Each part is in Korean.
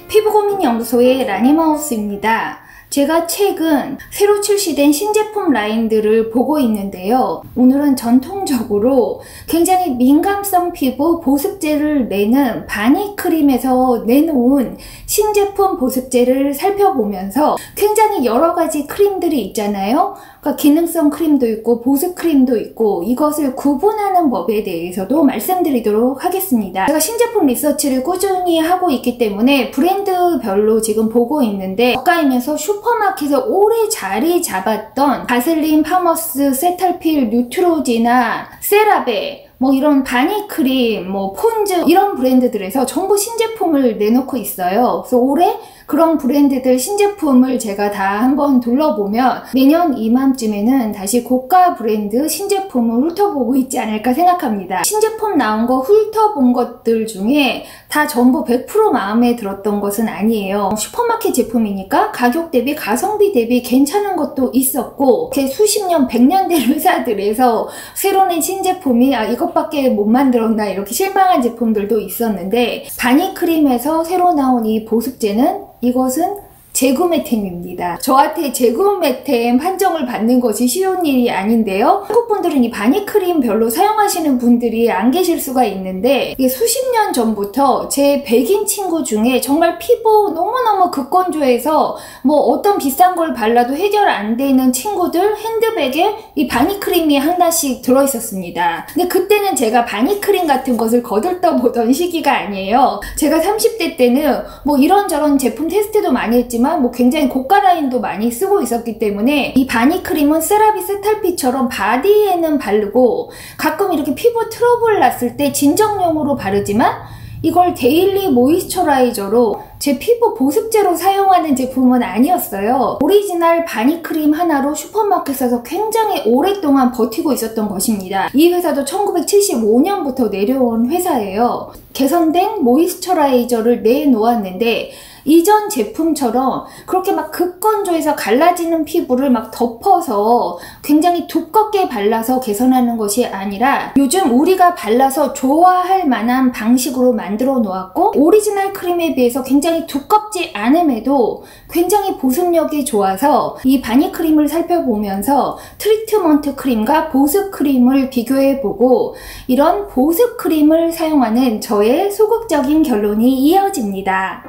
피부고민연구소의 라니마우스입니다. 제가 최근 새로 출시된 신제품 라인들을 보고 있는데요. 오늘은 전통적으로 굉장히 민감성 피부 보습제를 내는 바니크림에서 내놓은 신제품 보습제를 살펴보면서 굉장히 여러가지 크림들이 있잖아요. 그러니까 기능성 크림도 있고 보습 크림도 있고 이것을 구분하는 법에 대해서도 말씀드리도록 하겠습니다. 제가 신제품 리서치를 꾸준히 하고 있기 때문에 브랜드별로 지금 보고 있는데 저가이면서 슈퍼마켓에 오래 자리 잡았던 바셀린, 파머스, 세탈필, 뉴트로지나 세라베 이런 바니크림, 폰즈 이런 브랜드들에서 전부 신제품을 내놓고 있어요. 그래서 올해 그런 브랜드들 신제품을 제가 다 한번 둘러보면 내년 이맘쯤에는 다시 고가 브랜드 신제품을 훑어보고 있지 않을까 생각합니다. 신제품 나온 거 훑어본 것들 중에 다 전부 100% 마음에 들었던 것은 아니에요. 슈퍼마켓 제품이니까 가격 대비 가성비 대비 괜찮은 것도 있었고 이렇게 수십 년, 100년 된 회사들에서 새로 낸 신제품이 이것밖에 못 만들었나 이렇게 실망한 제품들도 있었는데 바니크림에서 새로 나온 이 보습제는 이것은 재구매템입니다. 저한테 재구매템 판정을 받는 것이 쉬운 일이 아닌데요. 한국 분들은 이 바니크림 별로 사용하시는 분들이 안 계실 수가 있는데 이게 수십 년 전부터 제 백인 친구 중에 정말 피부 너무너무 극건조해서 어떤 비싼 걸 발라도 해결 안 되는 친구들 핸드백에 이 바니크림이 하나씩 들어있었습니다. 근데 그때는 제가 바니크림 같은 것을 거들떠보던 시기가 아니에요. 제가 30대 때는 이런저런 제품 테스트도 많이 했지만 굉장히 고가 라인도 많이 쓰고 있었기 때문에 이 바니크림은 세라비, 세탈피처럼 바디에는 바르고 가끔 이렇게 피부 트러블 났을 때 진정용으로 바르지만 이걸 데일리 모이스처라이저로 제 피부 보습제로 사용하는 제품은 아니었어요. 오리지널 바니크림 하나로 슈퍼마켓에서 굉장히 오랫동안 버티고 있었던 것입니다. 이 회사도 1975년부터 내려온 회사예요. 개선된 모이스처라이저를 내놓았는데 이전 제품처럼 그렇게 극건조해서 갈라지는 피부를 덮어서 굉장히 두껍게 발라서 개선하는 것이 아니라 요즘 우리가 발라서 좋아할 만한 방식으로 만들어 놓았고 오리지널 크림에 비해서 굉장히 두껍지 않음에도 굉장히 보습력이 좋아서 이 바니크림을 살펴보면서 트리트먼트 크림과 보습 크림을 비교해보고 이런 보습 크림을 사용하는 저의 소극적인 결론이 이어집니다.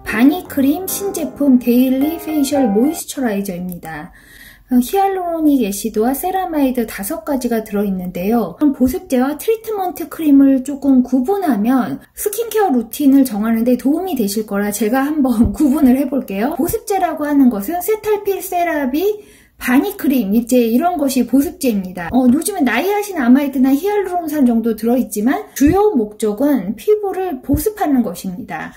바니크림 신제품 데일리 페이셜 모이스처라이저입니다. 히알루로닉 애시드와 세라마이드 5가지가 들어있는데요. 보습제와 트리트먼트 크림을 조금 구분하면 스킨케어 루틴을 정하는 데 도움이 되실 거라 제가 한번 구분을 해볼게요. 보습제라고 하는 것은 세탈필, 세라비, 바니크림, 이런 것이 보습제입니다. 요즘은 나이아신 아마이드나 히알루론산 정도 들어있지만 주요 목적은 피부를 보습하는 것입니다.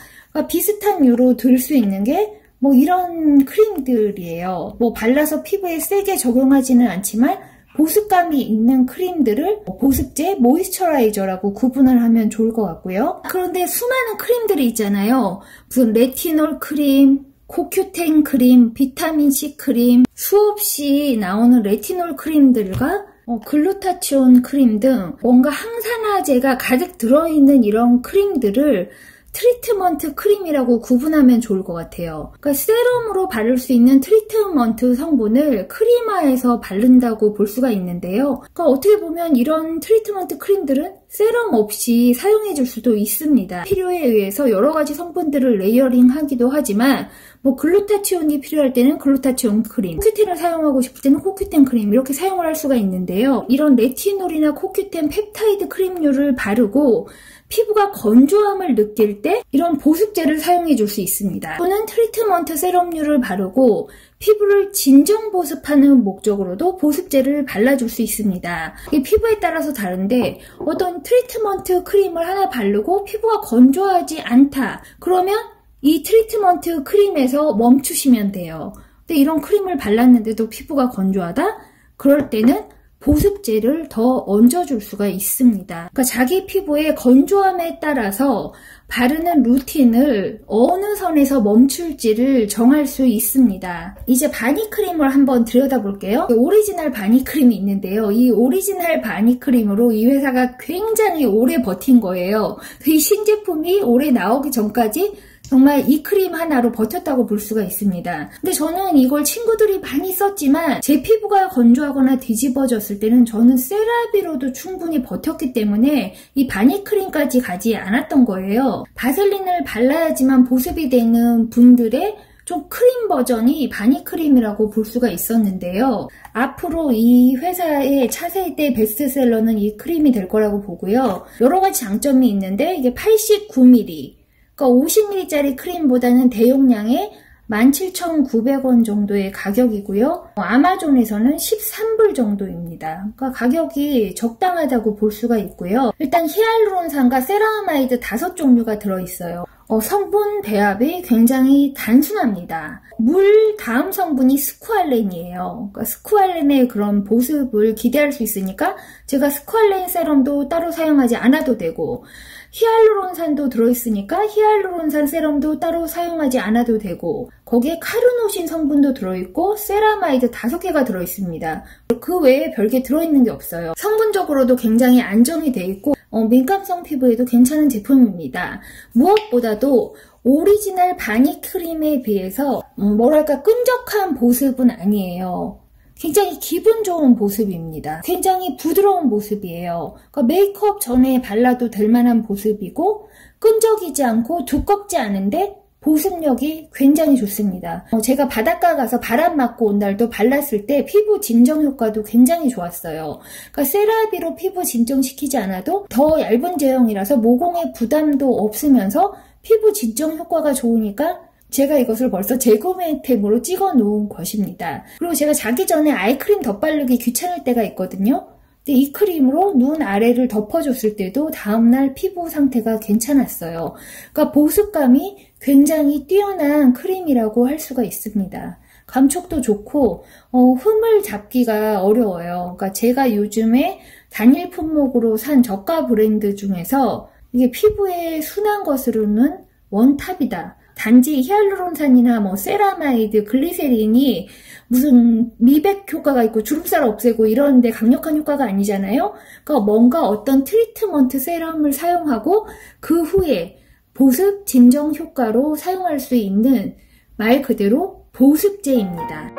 비슷한 유로 들 수 있는 게 이런 크림들이에요. 발라서 피부에 세게 적용하지는 않지만 보습감이 있는 크림들을 보습제, 모이스처라이저라고 구분을 하면 좋을 것 같고요. 그런데 수많은 크림들이 있잖아요. 무슨 레티놀 크림, 코큐텐 크림, 비타민C 크림, 수없이 나오는 레티놀 크림들과 글루타치온 크림 등 뭔가 항산화제가 가득 들어있는 이런 크림들을 트리트먼트 크림이라고 구분하면 좋을 것 같아요. 그러니까 세럼으로 바를 수 있는 트리트먼트 성분을 크림화해서 바른다고 볼 수가 있는데요. 그러니까 어떻게 보면 이런 트리트먼트 크림들은 세럼 없이 사용해 줄 수도 있습니다. 필요에 의해서 여러 가지 성분들을 레이어링 하기도 하지만 글루타치온이 필요할 때는 글루타치온 크림, 코큐텐을 사용하고 싶을 때는 코큐텐 크림 이렇게 사용을 할 수가 있는데요. 이런 레티놀이나 코큐텐 펩타이드 크림류를 바르고 피부가 건조함을 느낄 때 이런 보습제를 사용해 줄 수 있습니다. 또는 트리트먼트 세럼류를 바르고 피부를 진정 보습하는 목적으로도 보습제를 발라줄 수 있습니다. 이게 피부에 따라서 다른데 어떤 트리트먼트 크림을 하나 바르고 피부가 건조하지 않다. 그러면 이 트리트먼트 크림에서 멈추시면 돼요. 근데 이런 크림을 발랐는데도 피부가 건조하다? 그럴 때는 보습제를 더 얹어줄 수가 있습니다. 그러니까 자기 피부의 건조함에 따라서 바르는 루틴을 어느 선에서 멈출지를 정할 수 있습니다. 이제 바니크림을 한번 들여다볼게요. 오리지널 바니크림이 있는데요. 이 오리지널 바니크림으로 이 회사가 굉장히 오래 버틴 거예요. 이 신제품이 올해 나오기 전까지 정말 이 크림 하나로 버텼다고 볼 수가 있습니다. 근데 저는 이걸 친구들이 많이 썼지만 제 피부가 건조하거나 뒤집어졌을 때는 저는 세라비로도 충분히 버텼기 때문에 이 바니크림까지 가지 않았던 거예요. 바셀린을 발라야지만 보습이 되는 분들의 좀 크림 버전이 바니크림이라고 볼 수가 있었는데요. 앞으로 이 회사의 차세대 베스트셀러는 이 크림이 될 거라고 보고요. 여러 가지 장점이 있는데 이게 89ml, 그러니까 50ml짜리 크림보다는 대용량의 17,900원 정도의 가격이고요. 아마존에서는 13불 정도입니다. 그러니까 가격이 적당하다고 볼 수가 있고요. 일단 히알루론산과 세라마이드 5종류가 들어있어요. 성분 배합이 굉장히 단순합니다. 물 다음 성분이 스쿠알렌이에요. 그러니까 스쿠알렌의 그런 보습을 기대할 수 있으니까 제가 스쿠알렌 세럼도 따로 사용하지 않아도 되고, 히알루론산도 들어있으니까 히알루론산 세럼도 따로 사용하지 않아도 되고, 거기에 카르노신 성분도 들어있고 세라마이드 5개가 들어있습니다. 그 외에 별게 들어있는 게 없어요. 성분적으로도 굉장히 안정이 돼 있고 민감성 피부에도 괜찮은 제품입니다. 무엇보다도 오리지널 바니크림에 비해서 뭐랄까 끈적한 보습은 아니에요. 굉장히 기분 좋은 보습입니다. 굉장히 부드러운 보습이에요. 그러니까 메이크업 전에 발라도 될 만한 보습이고 끈적이지 않고 두껍지 않은데 보습력이 굉장히 좋습니다. 제가 바닷가 가서 바람 맞고 온 날도 발랐을 때 피부 진정 효과도 굉장히 좋았어요. 그러니까 세라비로 피부 진정시키지 않아도 더 얇은 제형이라서 모공에 부담도 없으면서 피부 진정 효과가 좋으니까 제가 이것을 벌써 재구매템으로 찍어 놓은 것입니다. 그리고 제가 자기 전에 아이크림 덧바르기 귀찮을 때가 있거든요. 근데 이 크림으로 눈 아래를 덮어줬을 때도 다음날 피부 상태가 괜찮았어요. 그러니까 보습감이 굉장히 뛰어난 크림이라고 할 수가 있습니다. 감촉도 좋고 흠을 잡기가 어려워요. 그러니까 제가 요즘에 단일 품목으로 산 저가 브랜드 중에서 이게 피부에 순한 것으로는 원탑이다. 단지 히알루론산이나 세라마이드, 글리세린이 무슨 미백 효과가 있고 주름살 없애고 이런데 강력한 효과가 아니잖아요. 그러니까 뭔가 어떤 트리트먼트 세럼을 사용하고 그 후에 보습 진정 효과로 사용할 수 있는 말 그대로 보습제입니다.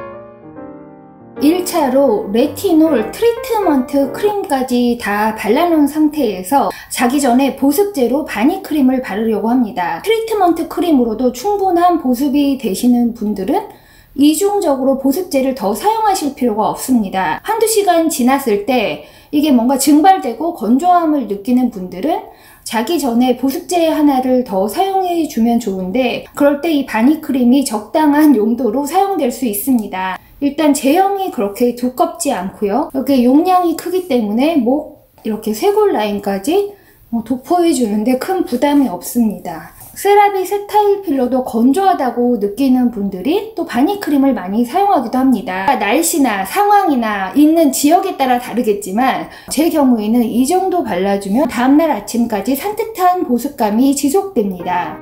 1차로 레티놀 트리트먼트 크림까지 다 발라놓은 상태에서 자기 전에 보습제로 바니크림을 바르려고 합니다. 트리트먼트 크림으로도 충분한 보습이 되시는 분들은 이중적으로 보습제를 더 사용하실 필요가 없습니다. 한두 시간 지났을 때 이게 뭔가 증발되고 건조함을 느끼는 분들은 자기 전에 보습제 하나를 더 사용해 주면 좋은데, 그럴 때 이 바니크림이 적당한 용도로 사용될 수 있습니다. 일단 제형이 그렇게 두껍지 않고요. 이렇게 용량이 크기 때문에 목 이렇게 쇄골 라인까지 도포해 주는데 큰 부담이 없습니다. 세라비 세타일 필러도 건조하다고 느끼는 분들이 또 바니크림을 많이 사용하기도 합니다. 날씨나 상황이나 있는 지역에 따라 다르겠지만 제 경우에는 이 정도 발라주면 다음날 아침까지 산뜻한 보습감이 지속됩니다.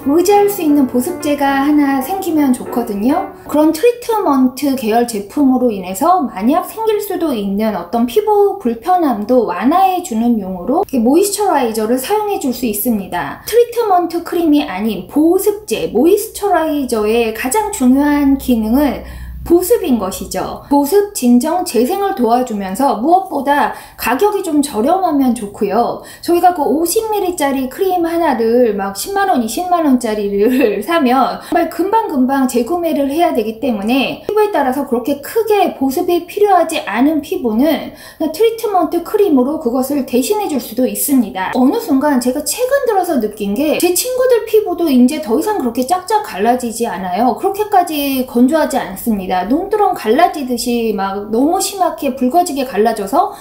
의지할 수 있는 보습제가 하나 생기면 좋거든요. 그런 트리트먼트 계열 제품으로 인해서 만약 생길 수도 있는 어떤 피부 불편함도 완화해주는 용으로 모이스처라이저를 사용해 줄 수 있습니다. 트리트먼트 크림이 아닌 보습제, 모이스처라이저의 가장 중요한 기능은 보습인 것이죠. 보습, 진정, 재생을 도와주면서 무엇보다 가격이 좀 저렴하면 좋고요. 저희가 그 50ml짜리 크림 하나를 막 10만원, 20만원짜리를 사면 정말 금방금방 재구매를 해야 되기 때문에 피부에 따라서 그렇게 크게 보습이 필요하지 않은 피부는 트리트먼트 크림으로 그것을 대신해 줄 수도 있습니다. 어느 순간 제가 최근 들어서 느낀 게 제 친구들 피부도 이제 더 이상 그렇게 쫙쫙 갈라지지 않아요. 그렇게까지 건조하지 않습니다. 농두렁 갈라지듯이 막 너무 심하게 붉어지게 갈라져서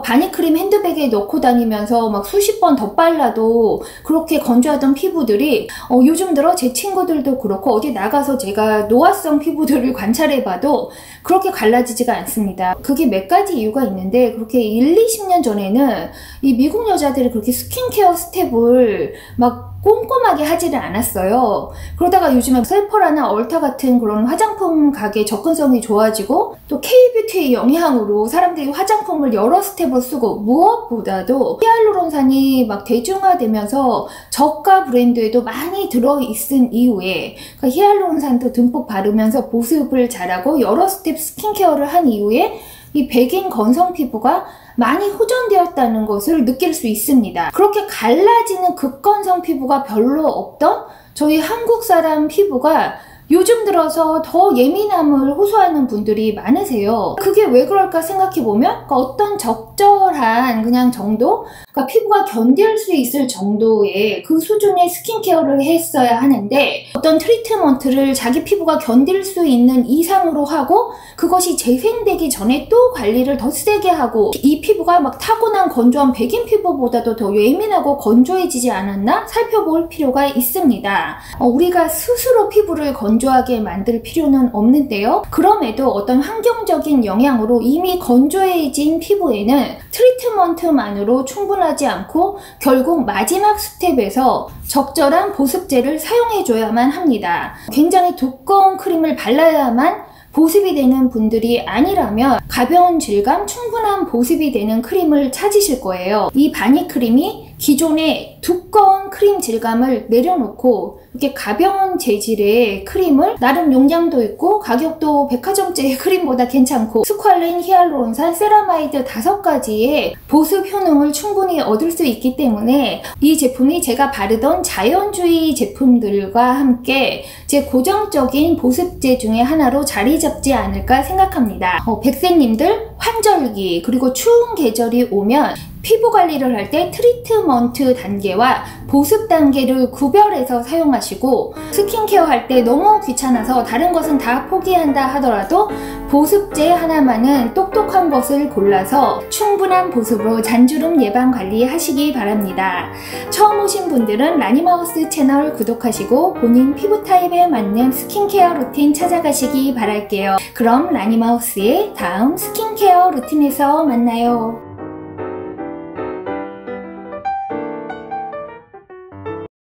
바니크림 핸드백에 넣고 다니면서 막 수십 번 덧발라도 그렇게 건조하던 피부들이 요즘 들어 제 친구들도 그렇고 어디 나가서 제가 노화성 피부들을 관찰해봐도 그렇게 갈라지지가 않습니다. 그게 몇 가지 이유가 있는데, 그렇게 20년 전에는 이 미국 여자들이 그렇게 스킨케어 스텝을 막 꼼꼼하게 하지를 않았어요. 그러다가 요즘에 세포라나 얼타 같은 그런 화장품 가게 접근성이 좋아지고 또 K뷰티의 영향으로 사람들이 화장품을 여러 스텝으로 쓰고 무엇보다도 히알루론산이 막 대중화되면서 저가 브랜드에도 많이 들어있은 이후에 그러니까 히알루론산도 듬뿍 바르면서 보습을 잘하고 여러 스텝 스킨케어를 한 이후에 이 백인 건성 피부가 많이 호전되었다는 것을 느낄 수 있습니다. 그렇게 갈라지는 극건성 피부가 별로 없던 저희 한국 사람 피부가 요즘 들어서 더 예민함을 호소하는 분들이 많으세요. 그게 왜 그럴까 생각해보면 그러니까 어떤 적절한 그냥 정도? 그러니까 피부가 견딜 수 있을 정도의 그 수준의 스킨케어를 했어야 하는데 어떤 트리트먼트를 자기 피부가 견딜 수 있는 이상으로 하고 그것이 재생되기 전에 또 관리를 더 세게 하고 이 피부가 막 타고난 건조한 백인 피부보다도 더 예민하고 건조해지지 않았나 살펴볼 필요가 있습니다. 우리가 스스로 피부를 건조하게 만들 필요는 없는데요. 그럼에도 어떤 환경적인 영향으로 이미 건조해진 피부에는 트리트먼트만으로 충분하지 않고 결국 마지막 스텝에서 적절한 보습제를 사용해줘야만 합니다. 굉장히 두꺼운 크림을 발라야만 보습이 되는 분들이 아니라면 가벼운 질감, 충분한 보습이 되는 크림을 찾으실 거예요. 이 바니 크림이 기존의 두꺼운 크림 질감을 내려놓고 이렇게 가벼운 재질의 크림을 나름 용량도 있고 가격도 백화점제 크림보다 괜찮고 스퀄린, 히알루론산, 세라마이드 5가지의 보습 효능을 충분히 얻을 수 있기 때문에 이 제품이 제가 바르던 자연주의 제품들과 함께 제 고정적인 보습제 중에 하나로 자리 잡지 않을까 생각합니다. 백세님들 환절기 그리고 추운 계절이 오면 피부 관리를 할 때 트리트먼트 단계와 보습 단계를 구별해서 사용하시고 스킨케어 할 때 너무 귀찮아서 다른 것은 다 포기한다 하더라도 보습제 하나만은 똑똑한 것을 골라서 충분한 보습으로 잔주름 예방 관리하시기 바랍니다. 처음 오신 분들은 라니마우스 채널 구독하시고 본인 피부 타입에 맞는 스킨케어 루틴 찾아가시기 바랄게요. 그럼 라니마우스의 다음 스킨케어 루틴에서 만나요.